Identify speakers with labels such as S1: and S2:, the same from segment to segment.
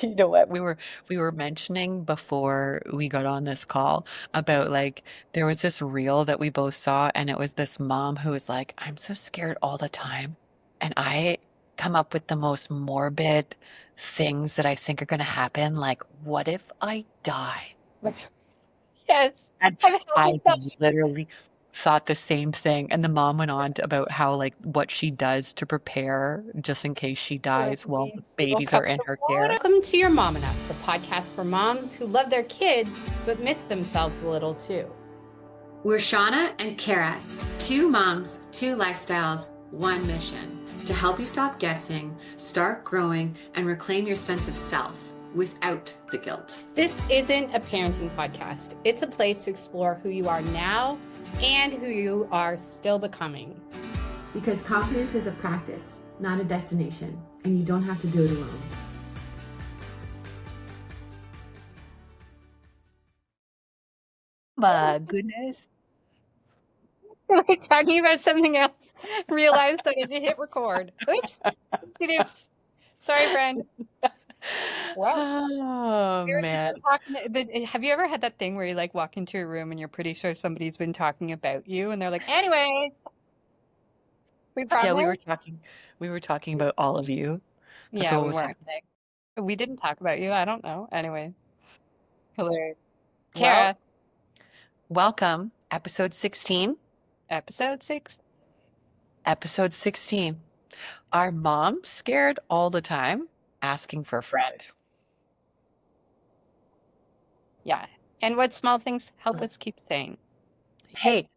S1: You know what? We were mentioning before we got on this call about like there was this reel that we both saw, and it was this mom who was like, I'm so scared all the time. And I come up with the most morbid things that I think are gonna happen. Like, what if I die?
S2: Yes,
S1: And
S2: I've had
S1: I
S2: this thought.
S1: literally thought the same thing. And the mom went on about how like what she does to prepare just in case she dies while the
S2: Needs little
S1: babies are
S2: cups
S1: in
S2: of
S1: her
S2: water.
S1: care.
S2: Welcome to Your Mom Enough, the podcast for moms who love their kids but miss themselves a little too.
S3: We're Shawna and Cara, two moms, two lifestyles, one mission to help you stop guessing, start growing, and reclaim your sense of self without the guilt.
S2: This isn't a parenting podcast. It's a place to explore who you are now and who you are still becoming.
S4: Because confidence is a practice, not a destination, and you don't have to do it alone.
S1: My goodness.
S2: We're talking about something else. Realized I need to hit record. Oops. Oops. Sorry, friend. Well,
S1: Oh
S2: we were just
S1: man.
S2: talking. Have you ever had that thing where you like walk into a room and you're pretty sure somebody's been talking about you and they're like, anyways, we
S1: Yeah, we
S2: progress?
S1: were talking about all of you. That's
S2: Yeah,
S1: what
S2: we
S1: was
S2: weren't.
S1: happening.
S2: We didn't talk about you. I don't know. Anyway, hilarious.
S1: Well,
S2: Cara,
S1: welcome. Episode 16.
S2: episode 6.
S1: Episode 16. Are moms scared all the time? Asking for a friend.
S2: Yeah. And what small things help us keep sane?
S1: Hey,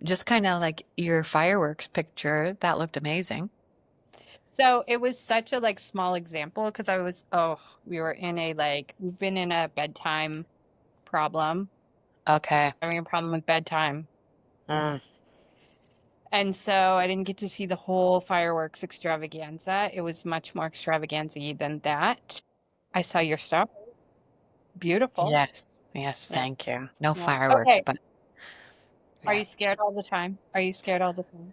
S1: just kind of like your fireworks picture, that looked amazing.
S2: So it was such a like small example because we were in we've been in a bedtime problem,
S1: Okay.
S2: having a problem with bedtime.
S1: Mm.
S2: And so I didn't get to see the whole fireworks extravaganza. It was much more extravaganza than that. I saw your stuff. Beautiful.
S1: Yes. Yes,
S2: Yeah.
S1: thank you. No
S2: Yeah.
S1: fireworks,
S2: Okay.
S1: but
S2: Are
S1: yeah.
S2: you scared all the time? Are you scared all the time?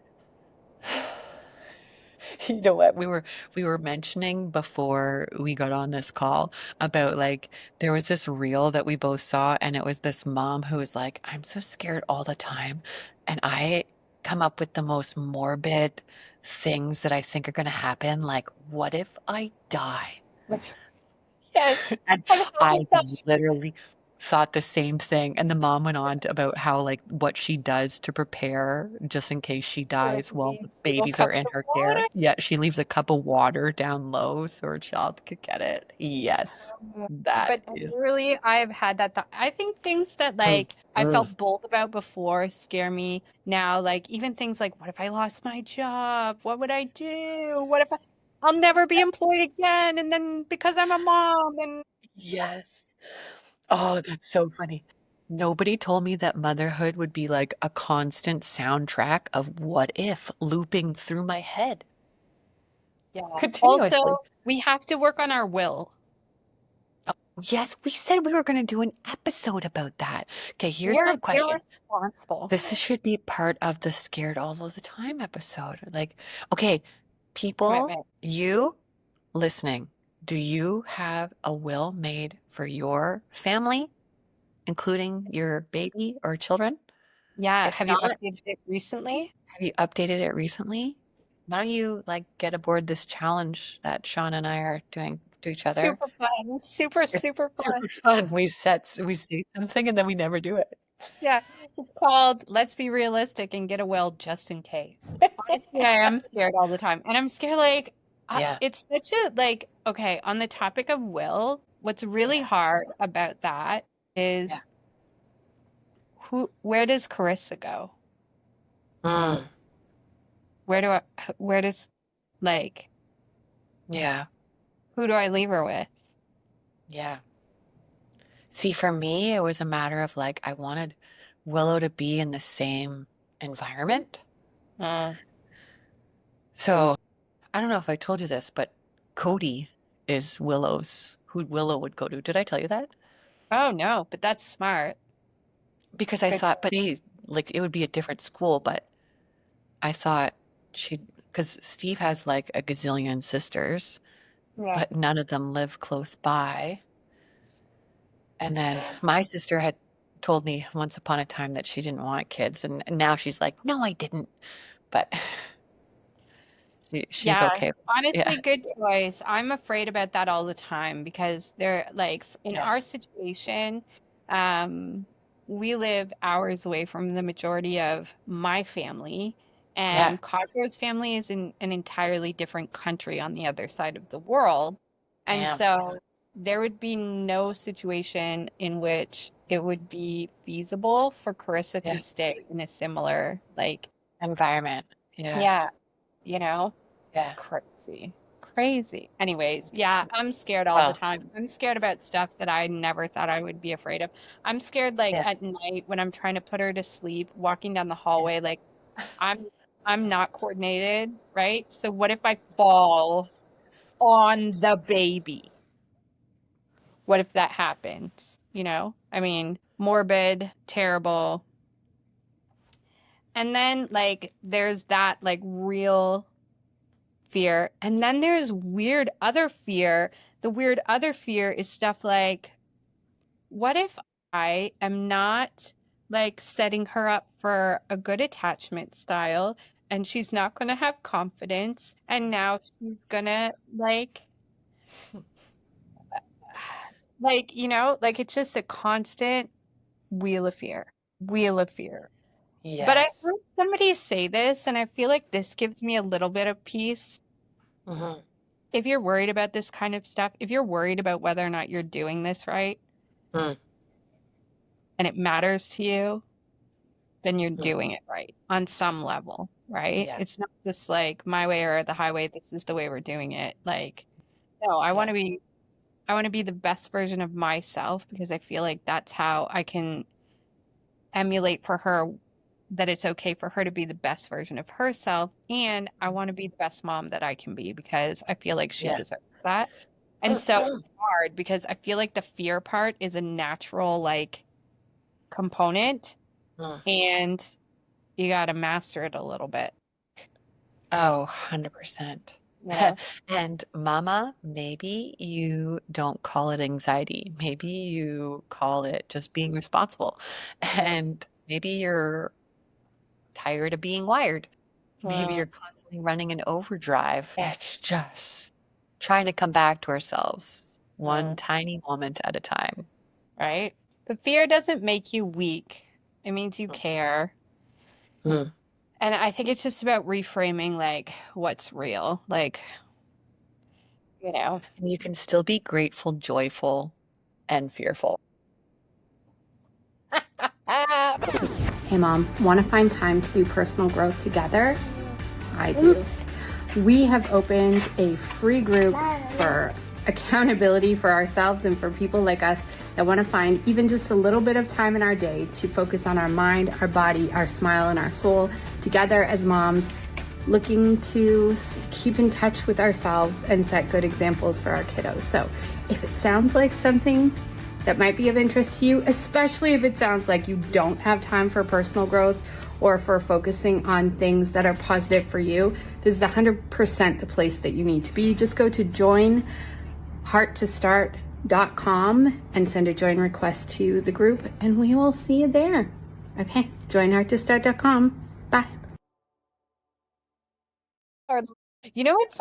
S1: You know what? We were mentioning before we got on this call about like there was this reel that we both saw, and it was this mom who was like, I'm so scared all the time. And I come up with the most morbid things that I think are gonna happen. Like, what if I die?
S2: Yes.
S1: And
S2: I've had this
S1: I
S2: thought.
S1: literally thought the same thing. And the mom went on about how, like, what she does to prepare just in case she dies while the
S2: Needs little
S1: babies are
S2: cups
S1: in
S2: of
S1: her
S2: water.
S1: care. Yeah, she leaves a cup of water down low so her child could get it. Yes, that
S2: But
S1: is.
S2: literally, I've had that thought. I think things that
S1: Mm,
S2: like I
S1: mm.
S2: felt bold about before scare me now. Like even things like, what if I lost my job? What would I do? I'll never be employed again? And then because I'm a mom and
S1: Yes. Oh, that's so funny. Nobody told me that motherhood would be like a constant soundtrack of what if looping through my head
S2: yeah.
S1: continuously.
S2: Also, we have to work on our will.
S1: Yes, we said we were going to do an episode about that. Okay, here's my
S2: We're
S1: question.
S2: irresponsible.
S1: Should be part of the Scared All of the Time episode. Like, okay, people,
S2: Commitment.
S1: you listening, do you have a will made for your family, including your baby or children?
S2: Yeah.
S1: If
S2: Have you
S1: not,
S2: updated it recently?
S1: have you updated it recently? Why don't you like get aboard this challenge that Sean and I are doing to each other?
S2: Super fun. Super,
S1: It's
S2: super fun.
S1: super fun. We say something and then we never do it.
S2: Yeah, it's called Let's Be Realistic and Get a Will Just in Case. Honestly, I am scared all the time. And I'm scared, like,
S1: Yeah.
S2: it's such a, like, okay, on the topic of will, what's really
S1: Yeah.
S2: hard about that
S1: Yeah.
S2: is where does Carissa go?
S1: Mm,
S2: Where do I, where does, like,
S1: yeah.
S2: who do I leave her with?
S1: Yeah. See, for me, it was a matter of like, I wanted Willow to be in the same environment.
S2: Uh,
S1: So I don't know if I told you this, but Cody is who Willow would go to. Did I tell you that?
S2: oh no, but that's smart.
S1: Because I
S2: Good.
S1: thought, but he, like, it would be a different school, but I thought because Steve has like a gazillion sisters.
S2: Yeah.
S1: but none of them live close by. And then my sister had told me once upon a time that she didn't want kids, and now she's like, "No, I didn't." But she's
S2: Yeah,
S1: okay. Yeah.
S2: honestly, good choice. I'm afraid about that all the time because they're like in
S1: Yeah.
S2: our situation, um, we live hours away from the majority of my family,
S1: Yeah.
S2: and Conroe's family is in an entirely different country on the other side of the world. And
S1: Damn.
S2: so there would be no situation in which it would be feasible for Carissa
S1: Yeah.
S2: to stay in a similar, like,
S1: Environment. Yeah.
S2: yeah, you know?
S1: Yeah.
S2: Crazy. Crazy. Anyways, yeah, I'm scared all the
S1: Well,
S2: time. I'm scared about stuff that I never thought I would be afraid of. I'm scared like
S1: yeah.
S2: at night when I'm trying to put her to sleep, walking down the
S1: Yeah.
S2: hallway, like I'm I'm not coordinated, right? So what if I fall on the baby? What if that happens? You know? I mean, morbid, terrible. And then like there's that like real fear. And then there's weird other fear. The weird other fear is stuff like, what if I am not like setting her up for a good attachment style and she's not going to have confidence and now she's going to like it's just a constant wheel of fear. Wheel of fear. But I
S1: Yes.
S2: heard somebody say this and I feel like this gives me a little bit of peace.
S1: Mm-hmm.
S2: If you're worried about this kind of stuff, if you're worried about whether or not you're doing this right
S1: Mm-hmm.
S2: and it matters to you, then you're doing it right on some level, right?
S1: Yeah.
S2: It's not just like my way or the highway, this is the way we're doing it. Like, no,
S1: Yeah.
S2: I want to be the best version of myself because I feel like that's how I can emulate for her that it's okay for her to be the best version of herself. And I want to be the best mom that I can be because I feel like she
S1: Yeah.
S2: deserves that. And so it's hard because I feel like the fear part is a natural like component
S1: Mm.
S2: and you got to master it a little bit,
S1: Oh, 100%.
S2: you know?
S1: And mama, maybe you don't call it anxiety. Maybe you call it just being responsible.
S2: Yeah.
S1: And maybe you're tired of being wired. Maybe
S2: Mm,
S1: you're constantly running in overdrive. It's just trying to come back to ourselves one
S2: mm,
S1: tiny moment at a time.
S2: right? But fear doesn't make you weak. It means you care.
S1: Mm.
S2: And I think it's just about reframing like what's real. Like, you know.
S1: And you can still be grateful, joyful, and fearful.
S3: Hey mom, want to find time to do personal growth together? I do. We have opened a free group for accountability for ourselves and for people like us that want to find even just a little bit of time in our day to focus on our mind, our body, our smile, and our soul together as moms, looking to keep in touch with ourselves and set good examples for our kiddos. So if it sounds like something that might be of interest to you, especially if it sounds like you don't have time for personal growth or for focusing on things that are positive for you, this is 100% the place that you need to be. Just go to joinhearttostart.com and send a join request to the group and we will see you there. Okay, joinhearttostart.com. Bye.
S2: Or, you know what?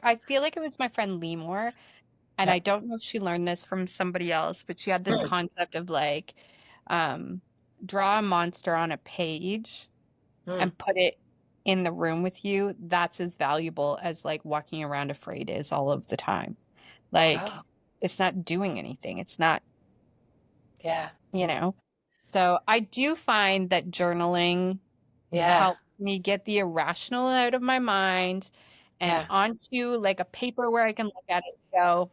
S2: I feel like it was my friend Lemore, and
S1: Yeah.
S2: I don't know if she learned this from somebody else, but she had this concept of like, um, draw a monster on a page
S1: Mm.
S2: and put it in the room with you. That's as valuable as like walking around afraid is all of the time. Like,
S1: Oh,
S2: it's not doing anything. It's not,
S1: yeah.
S2: you know. So I do find that journaling
S1: Yeah.
S2: helps me get the irrational out of my mind and
S1: Yeah.
S2: onto like a paper where I can look at it and go,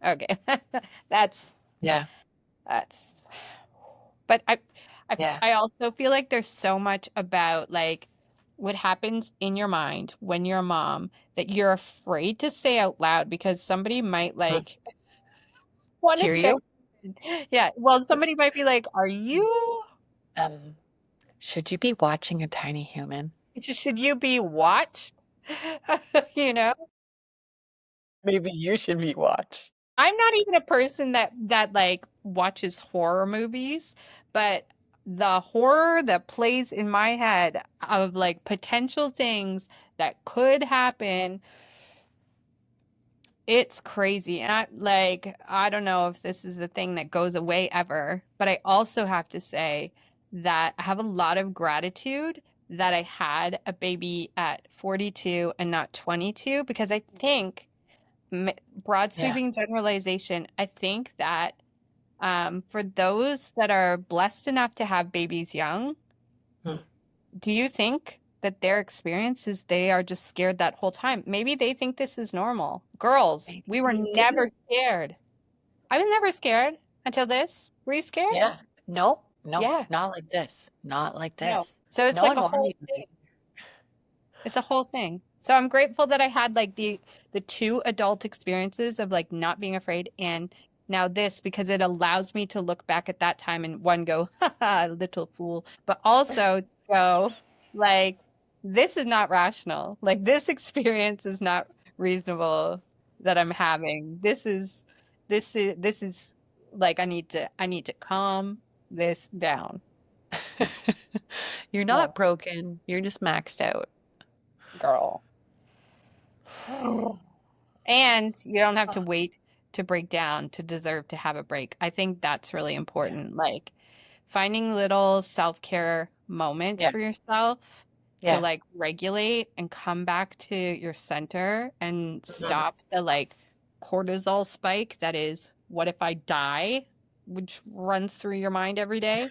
S2: okay, that's
S1: Yeah.
S2: that's but
S1: Yeah.
S2: I also feel like there's so much about like what happens in your mind when you're a mom that you're afraid to say out loud because somebody might
S1: Mm.
S2: like want to
S1: Hear
S2: check.
S1: you?
S2: Yeah, well, somebody might be like, "Are you?
S1: Um, should you be watching a tiny human?
S2: Should you be watched?" You know?
S1: Maybe you should be watched.
S2: I'm not even a person that like watches horror movies, but the horror that plays in my head of like potential things that could happen, it's crazy. And I don't know if this is a thing that goes away ever, but I also have to say that I have a lot of gratitude that I had a baby at 42 and not 22 because I think broad
S1: Yeah.
S2: sweeping generalization, I think that for those that are blessed enough to have babies young,
S1: Hmm.
S2: do you think that their experience is they are just scared that whole time? Maybe they think this is normal. Girls,
S1: Maybe
S2: we were
S1: they
S2: never
S1: do.
S2: scared. I was never scared until this. Were you scared?
S1: Yeah. No, no,
S2: Yeah,
S1: not like this. Not like
S2: no.
S1: this.
S2: So it's
S1: No
S2: like
S1: one
S2: a
S1: wanted
S2: whole
S1: you to
S2: thing.
S1: be.
S2: It's a whole thing. So I'm grateful that I had like the two adult experiences of like not being afraid and now this because it allows me to look back at that time and one go, haha, little fool, but also to go like this is not rational. Like this experience is not reasonable that I'm having. This is like I need to calm this down,
S1: You're
S2: yeah,
S1: not broken. You're just maxed out.
S2: girl. And you don't have to wait to break down to deserve to have a break. I think that's really
S1: Yeah.
S2: important. Like finding little self-care moments
S1: Yeah.
S2: for yourself to
S1: Yeah.
S2: like regulate and come back to your center and
S1: Mhm.
S2: stop the like cortisol spike that is, what if I die, which runs through your mind every day.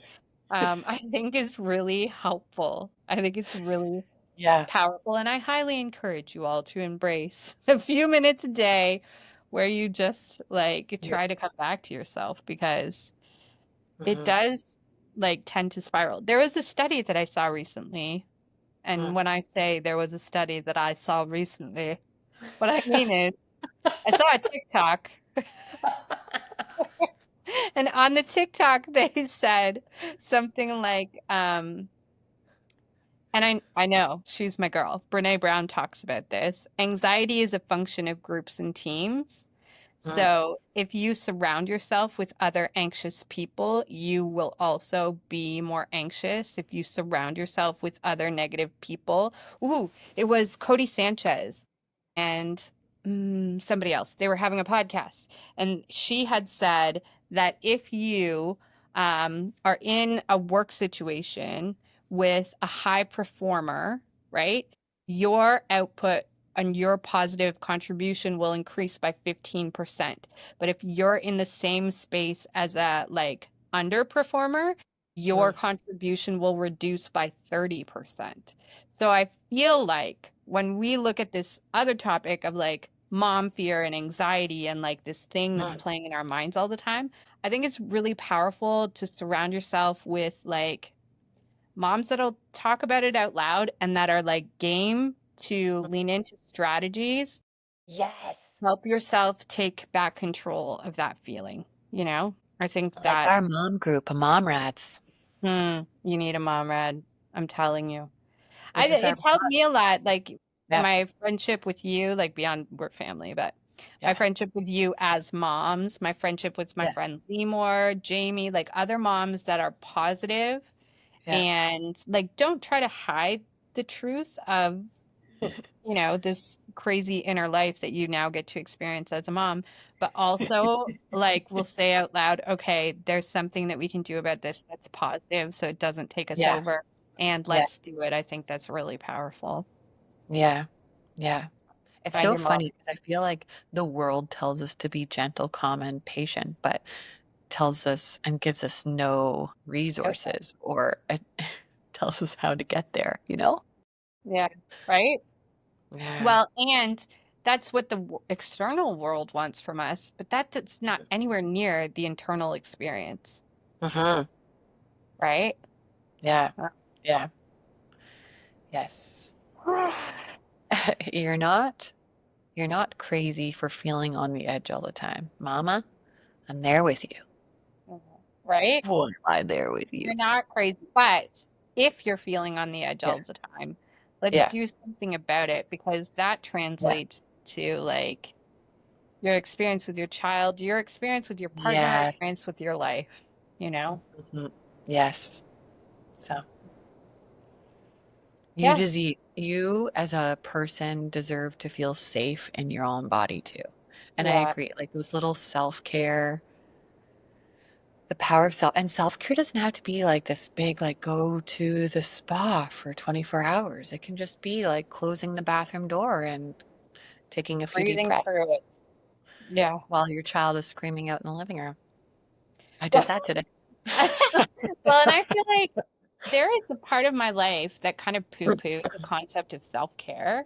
S2: I think is really helpful. I think it's really
S1: Yeah.
S2: powerful. And I highly encourage you all to embrace a few minutes a day where you just like
S1: You're,
S2: try to come back to yourself because it
S1: mhm.
S2: does like tend to spiral. There was a study that I saw recently. And
S1: Mm.
S2: when I say there was a study that I saw recently, what I mean is I saw a TikTok and on the TikTok they said something like, and I know she's my girl. Brene Brown talks about this. Anxiety is a function of groups and teams.
S1: Mm.
S2: So if you surround yourself with other anxious people, you will also be more anxious. If you surround yourself with other negative people, ooh, it was Cody Sanchez and somebody else. They were having a podcast, and she had said that if you are in a work situation with a high performer, right, your output and your positive contribution will increase by 15%. But if you're in the same space as a like underperformer, your
S1: Mm.
S2: contribution will reduce by 30%. So I feel like when we look at this other topic of like mom fear and anxiety and like this thing that's
S1: Mm.
S2: playing in our minds all the time, I think it's really powerful to surround yourself with like moms that'll talk about it out loud and that are like game to lean into strategies.
S1: Yes.
S2: Help yourself take back control of that feeling, you know? I think
S1: Like
S2: that
S1: our mom group, a mom rats.
S2: you need a mom rad. I'm telling you.
S1: This is our
S2: It's helped me a lot, like
S1: yeah.
S2: my friendship with you, like beyond we're family, but my
S1: Yeah.
S2: friendship with you as moms, my friendship with my
S1: Yeah.
S2: friend Lemore, Jamie, like other moms that are positive
S1: Yeah.
S2: and like don't try to hide the truth of this crazy inner life that you now get to experience as a mom, but also like we'll say out loud, okay, there's something that we can do about this that's positive so it doesn't take us
S1: Yeah.
S2: over and
S1: Yeah.
S2: let's do it. I think that's really powerful.
S1: Yeah. Yeah. It's
S2: Find
S1: so
S2: your mom.
S1: funny because I feel like the world tells us to be gentle, calm, and patient, but tells us and gives us no
S2: Okay.
S1: resources or tells us how to get there, you know?
S2: Yeah, right?
S1: Yeah.
S2: Well, and that's what the external world wants from us, but that's not anywhere near the internal experience,
S1: Hmm.
S2: right?
S1: Yeah. Yeah. Yes. You're not you're not crazy for feeling on the edge all the time. Mama, I'm there with you.
S2: Right?
S1: Boy, am I there with you.
S2: You're not crazy. But if you're feeling on the edge
S1: Yeah.
S2: all the time, let's
S1: Yeah.
S2: do something about it because that
S1: Yeah.
S2: translates to like your experience with your child, your experience with your partner,
S1: Yeah.
S2: experience with your life, you know?
S1: Mhm. Yes. So
S2: Yeah.
S1: you as a person deserve to feel safe in your own body too. And I
S2: Yeah.
S1: agree, like those little self-care, the power of self-care doesn't have to be like this big, like go to the spa for 24 hours. It can just be like closing the bathroom door and taking a few deep
S2: Breathing
S1: breaths
S2: through it. Yeah.
S1: while your child is screaming out in the living room. I did
S2: Well,
S1: that today.
S2: well, and I feel like there is a part of my life that kind of poo-poo the concept of self-care.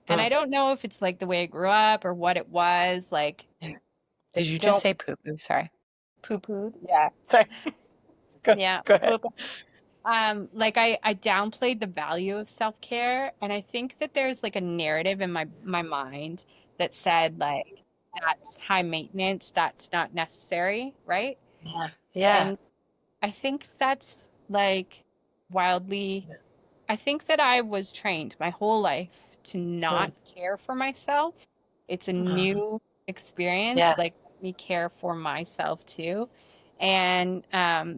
S2: And I
S1: Mm.
S2: don't know if it's like the way I grew up or what it was. Like,
S1: Yeah. Did you just
S2: don't
S1: say poo poo? Sorry.
S2: poo-pooed. Yeah.
S1: Sorry. Go,
S2: Yeah.
S1: go ahead.
S2: Like I downplayed the value of self-care, and I think that there's like a narrative in my mind that said like that's high maintenance, that's not necessary, right?
S1: Yeah. Yeah.
S2: And I think that's like wildly, I think that I was trained my whole life to
S1: Mm.
S2: not care for myself. It's a
S1: Mhm.
S2: new experience,
S1: Yeah.
S2: like let me care for myself too. And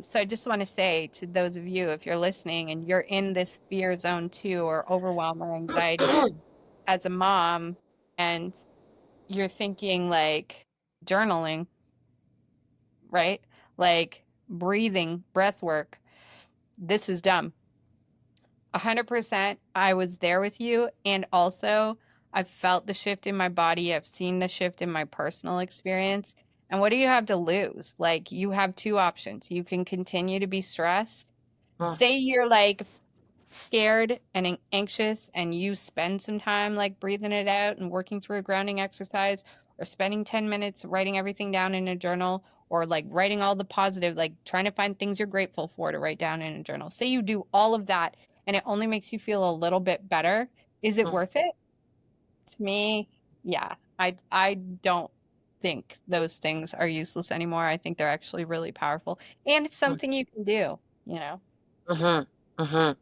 S2: so I just want to say to those of you, if you're listening and you're in this fear zone too, or overwhelm or anxiety as a mom, and you're thinking like journaling, right? Like breathing, breath work, this is dumb. 100%. I was there with you. And also, I've felt the shift in my body. I've seen the shift in my personal experience. And what do you have to lose? Like, you have two options. You can continue to be stressed.
S1: Mm.
S2: Say you're like scared and anxious, and you spend some time like breathing it out and working through a grounding exercise, or spending 10 minutes writing everything down in a journal, or like writing all the positive, like trying to find things you're grateful for to write down in a journal. Say you do all of that and it only makes you feel a little bit better. Is it
S1: Mm.
S2: worth it? To me, yeah. I don't think those things are useless anymore. I think they're actually really powerful. And it's
S1: Mm.
S2: something you can do, you know?
S1: Mhm. Mhm.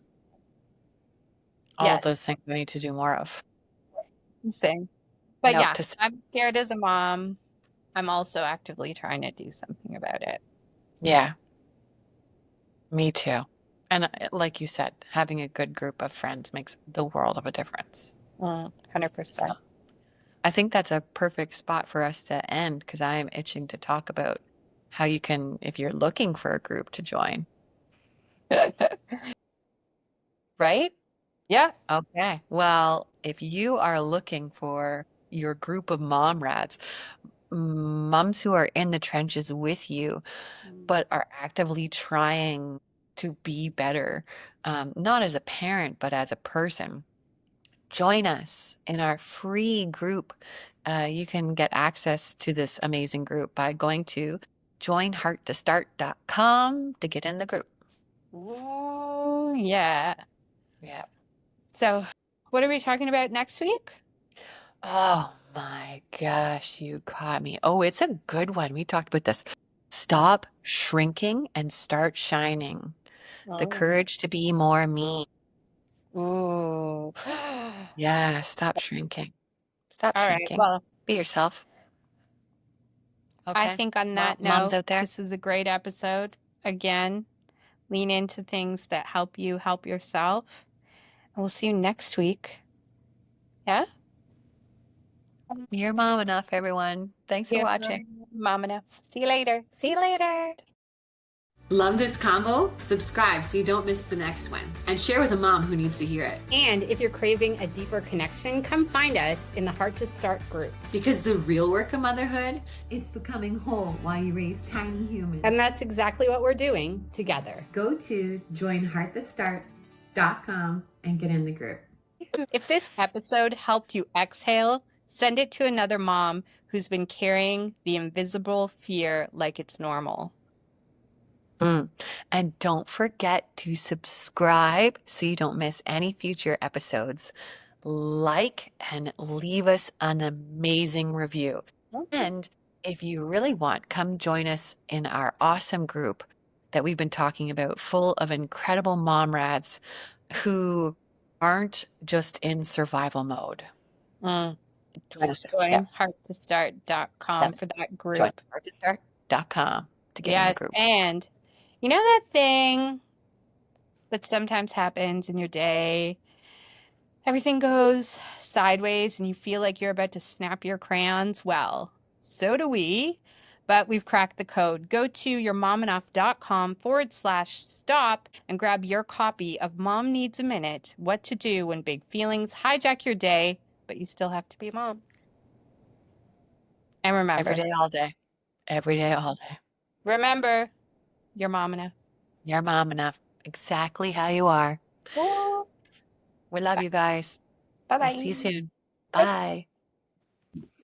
S1: All of
S2: Yes,
S1: those things we need to do more of.
S2: same. But
S1: Note
S2: yeah,
S1: to s
S2: I'm scared as a mom. I'm also actively trying to do something about it.
S1: Yeah, me too. And like you said, having a good group of friends makes the world of a difference.
S2: Mm,
S1: So
S2: 100%.
S1: I think that's a perfect spot for us to end because I am itching to talk about how you can, if you're looking for a group to join, right?
S2: Yeah.
S1: Okay. Well, if you are looking for your group of mom rats, moms who are in the trenches with you, but are actively trying to be better, not as a parent, but as a person, join us in our free group. You can get access to this amazing group by going to joinhearttostart.com to get in the group.
S2: Ooh, yeah.
S1: Yeah.
S2: So, what are we talking about next week?
S1: Oh my gosh, you caught me. Oh, it's a good one. We talked about this. Stop shrinking and start shining. The
S2: Oh.
S1: courage to be more me.
S2: Ooh.
S1: Yeah, stop shrinking. Stop
S2: All right.
S1: shrinking.
S2: Well,
S1: Be yourself.
S2: I
S1: Okay.
S2: think on that
S1: Moms
S2: note,
S1: out there.
S2: this was a great episode. Again, lean into things that help you help yourself. And we'll see you next week. Yeah?
S1: You're mom enough, everyone. Thanks for
S2: Yeah.
S1: watching.
S2: Mom enough. See you later.
S1: See you later.
S3: Love this combo? Subscribe so you don't miss the next one. And share with a mom who needs to hear it.
S2: And if you're craving a deeper connection, come find us in the Heart to Start group.
S3: Because the real work of motherhood,
S4: It's becoming whole while you raise tiny humans.
S2: And that's exactly what we're doing together.
S4: Go to joinhearttostart.com and get in the group.
S2: If this episode helped you exhale, send it to another mom who's been carrying the invisible fear like it's normal.
S1: And don't forget to subscribe so you don't miss any future episodes. Like and leave us an amazing review. And if you really want, come join us in our awesome group that we've been talking about, full of incredible mom rats who aren't just in survival mode.
S2: Mm.
S1: Join us. Yeah.
S2: Join hearttostart.com for that
S1: Join
S2: group.
S1: hearttostart.com to get in the
S2: Yes,
S1: group.
S2: and you know that thing that sometimes happens in your day? Everything goes sideways and you feel like you're about to snap your crayons. Well, so do we, but we've cracked the code. Go to yourmomenough.com/stop and grab your copy of Mom Needs a Minute: What to Do When Big Feelings Hijack Your Day, but You Still Have to Be a Mom. And remember,
S1: Every day, all day. Every day, all day.
S2: remember, you're mom enough.
S1: You're mom enough. Exactly how you are. We love you guys. We'll see you
S2: Bye-bye.
S1: soon.
S2: Bye.
S1: Bye.